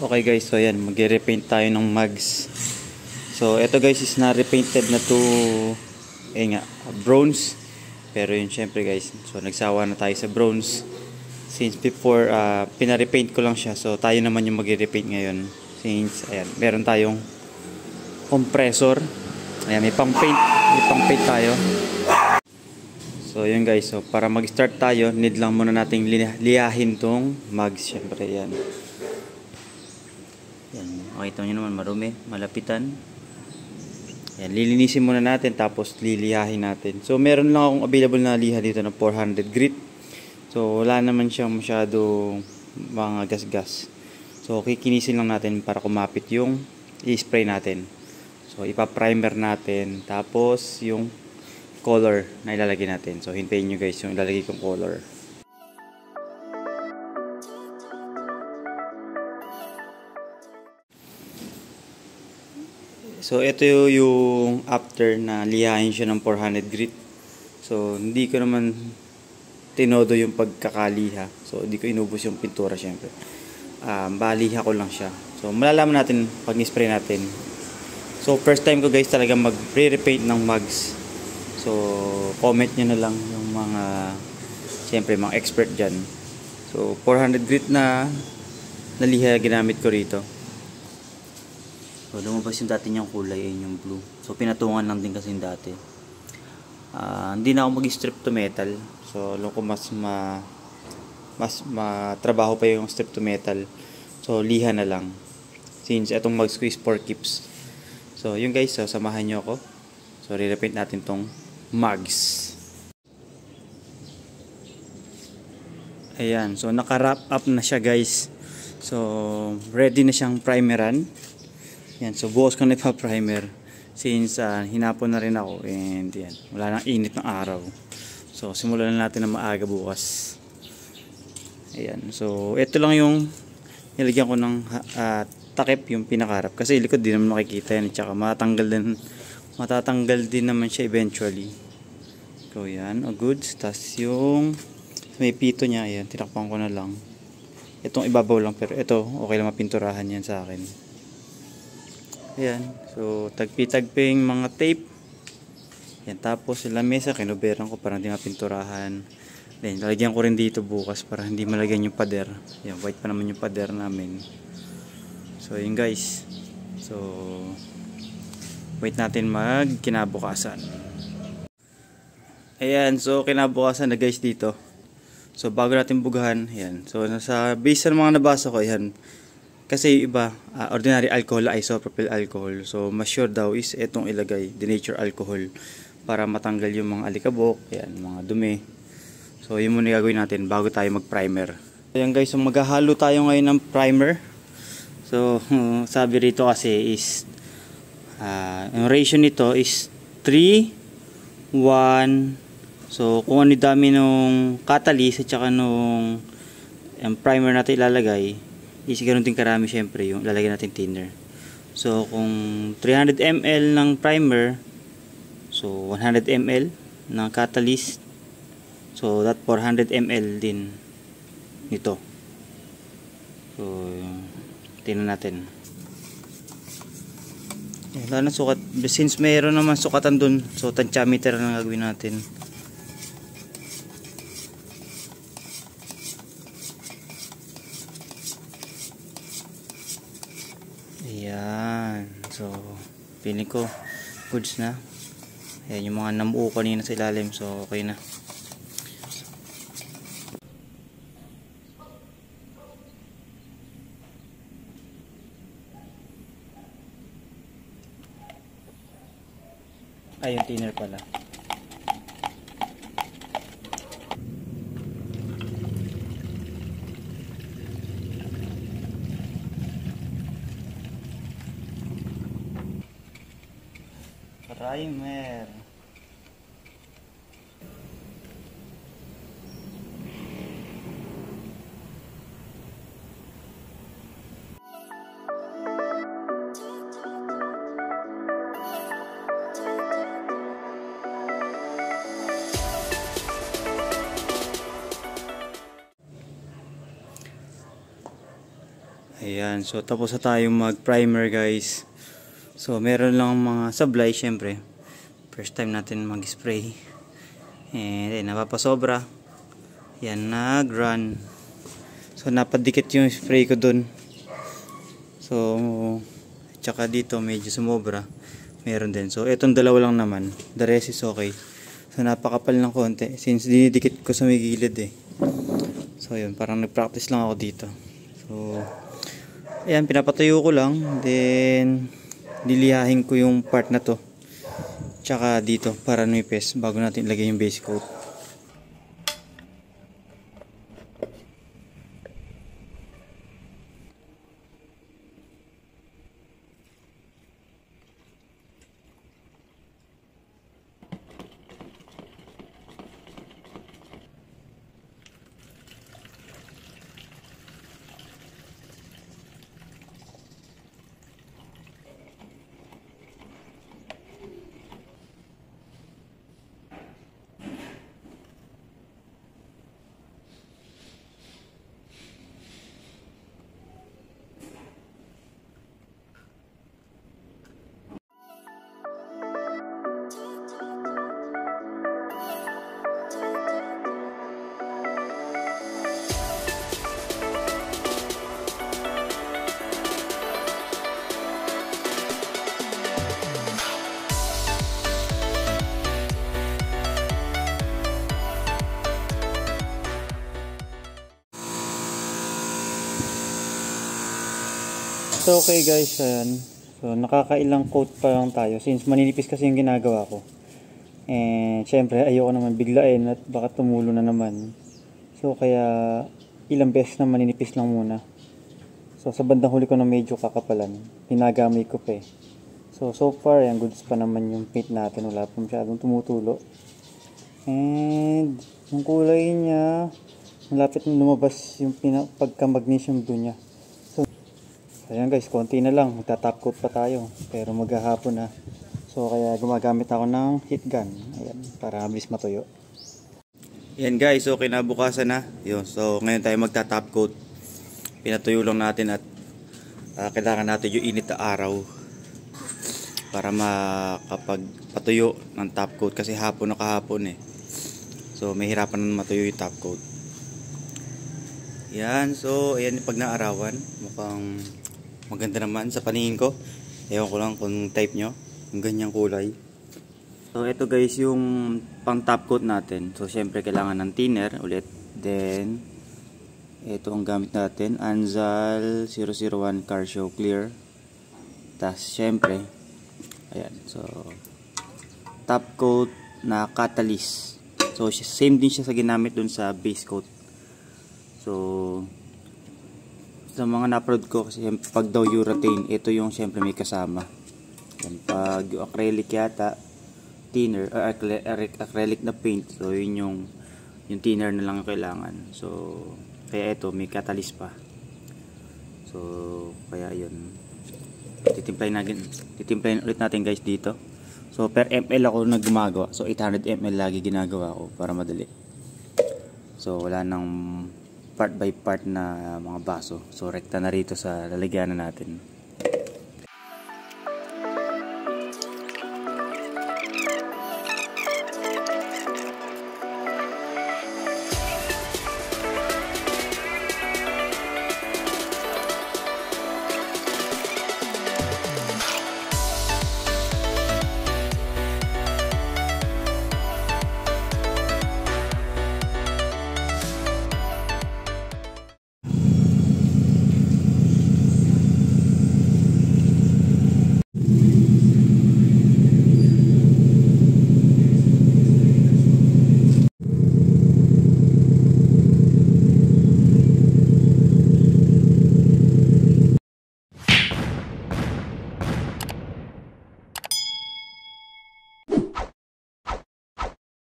Okay guys, so yan, mag-repaint tayo ng mugs. So ito guys is na-repainted na to bronze. Pero yun syempre guys, so nagsawa na tayo sa bronze. Since before pina-repaint ko lang siya, so tayo naman yung mag-repaint ngayon. Since ayan, meron tayong compressor. Ayan, may pang-paint tayo. So yun guys, so para mag-start tayo, need lang muna nating liyahin tong mugs syempre yan. Yan, makita nyo naman marumi, malapitan. Yan, lilinisin muna natin tapos lilihahin natin. So meron lang akong available na liha dito na 400 grit. So wala naman siyang masyado mga gas-gas. So kikinisin lang natin para kumapit yung i-spray natin. So ipa-primer natin tapos yung color na ilalagay natin. So hintayin nyo guys yung ilalagay kong color. So ito yung after na lihain siya ng 400 grit. So hindi ko naman tinodo yung pagkakaliha. So hindi ko inubos yung pintura syempre. Baliha ko lang siya. So malalaman natin pag ni-spray natin. So first time ko guys talaga mag-repaint ng mugs. So comment nyo na lang yung mga syempre mga expert dyan. So 400 grit na liha ginamit ko rito. So lumabas yung dati niyang kulay ay yung blue. So pinatungan lang din kasi yung dati. Hindi na ako mag-strip to metal. So alam ko mas matrabaho pa yung strip to metal. So liha na lang. Since etong mugs ko is 4 keeps. So yun guys, so samahan niyo ako. So re-repaint natin tong mugs. Ayan, so naka-wrap up na siya guys. So ready na siyang primeran. Yan, so bukas ko na ipa-primer since hinapon na rin ako and yan, wala nang init ng araw. So simulan na natin na maaga bukas. Ayan, so ito lang yung nilagyan ko ng takip yung pinakarap kasi likod din naman makikita yan at saka matatanggal din naman siya eventually. So yan, goods. Tapos yung may pito niya, ayan, tinakpan ko na lang. Itong ibabaw lang pero ito okay lang mapinturahan yan sa akin. Ayan, so tagpi-tagping mga tape. Yan, tapos yung lamesa kinuberan ko para hindi mapinturahan. Then lalagyan ko rin dito bukas para hindi malagyan yung pader. Yan, white pa naman yung pader namin. So yun guys. So wait natin kinabukasan. Ayan, so kinabukasan na guys dito. So bago natin bugahan, ayan. So nasa base ng mga nabasa ko, ayan. Kasi yung iba, ordinary alcohol, isopropyl alcohol. So, mas sure daw is itong ilagay, denatured alcohol. Para matanggal yung mga alikabok, yan, mga dumi. So, yun muna gagawin natin bago tayo mag-primer. Ayan guys, so maghahalo tayo ngayon ng primer. So, sabi rito kasi is, yung ratio nito is 3:1. So, kung ano dami nung catalyst at saka nung primer natin ilalagay, is ganoon din karami syempre yung lalagyan natin thinner. So kung 300 ml ng primer, so 100 ml ng catalyst, so that 400 ml din nito. So tingnan natin. Wala na sukat, since mayroon naman sukatan dun, so tensiometer na gagawin natin. Ayan, so feeling ko goods na. Ayan yung mga namuo kanina sa ilalim, so okay na. Ay, yung thinner pala. Primer. Ayan, so tapos na tayong mag-primer guys. So meron lang mga sablay syempre. First time natin mag-spray. And then napapasobra. Yan, nag-run. So napadikit yung spray ko dun. So tsaka dito medyo sumobra. Meron din. So etong dalawa lang naman. The rest is okay. So napakapal ng konti since dinidikit ko sa may gilid eh. So yun, parang nag-practice lang ako dito. So ayan, pinapatayo ko lang, then lilihahin ko yung part na to tsaka dito para nuipes bago natin ilagay yung base coat. So okay guys, ayan. So nakakailang coat pa lang tayo since maninipis kasi yung ginagawa ko. And syempre ayoko naman biglain at baka tumulo na naman. So kaya ilang beses na maninipis lang muna. So sa bandang huli ko na medyo kakapalan, hinagamay ko pa eh. So far ayan, goods pa naman yung paint natin, wala pa masyadong tumutulo. And yung kulay niya, malapit na lumabas yung pagka-magnesium blue niya. Ayan guys, konti na lang, magta-top coat pa tayo, pero maghahapon na. So kaya gumagamit ako ng heat gun, ayan, para mabilis matuyo. Ayan guys, so kinabukasan na. Yun, so ngayon tayo magta-top coat. Pinatuyo lang natin at kailangan natin yung init na araw para makapagpatuyo ng top coat kasi hapon na kahapon eh. So may hirapan na matuyo yung top coat. Yan, so ayan, pag naarawan, mukhang maganda naman sa paningin ko. Ewan ko lang kung type nyo yung ganyang kulay. So ito guys yung pang top coat natin. So syempre kailangan ng thinner ulit. Then ito ang gamit natin, Anzal 001 Car Show Clear. Tapos syempre ayan, so top coat na catalyst. So same din siya sa ginamit dun sa base coat. So sa mga na-upload ko kasi pag daw urethane, ito yung siyempre may kasama. Yan, pag yung acrylic yata, thinner, or acrylic na paint, so yun yung thinner na lang yung kailangan. So kaya ito may catalyst pa. So kaya yun, titimplahin ulit natin guys dito. So per ml ako naggumagawa, so 800 ml lagi ginagawa ko para madali. So wala nang part by part na mga baso. So rekta na rito sa lalagyanan natin.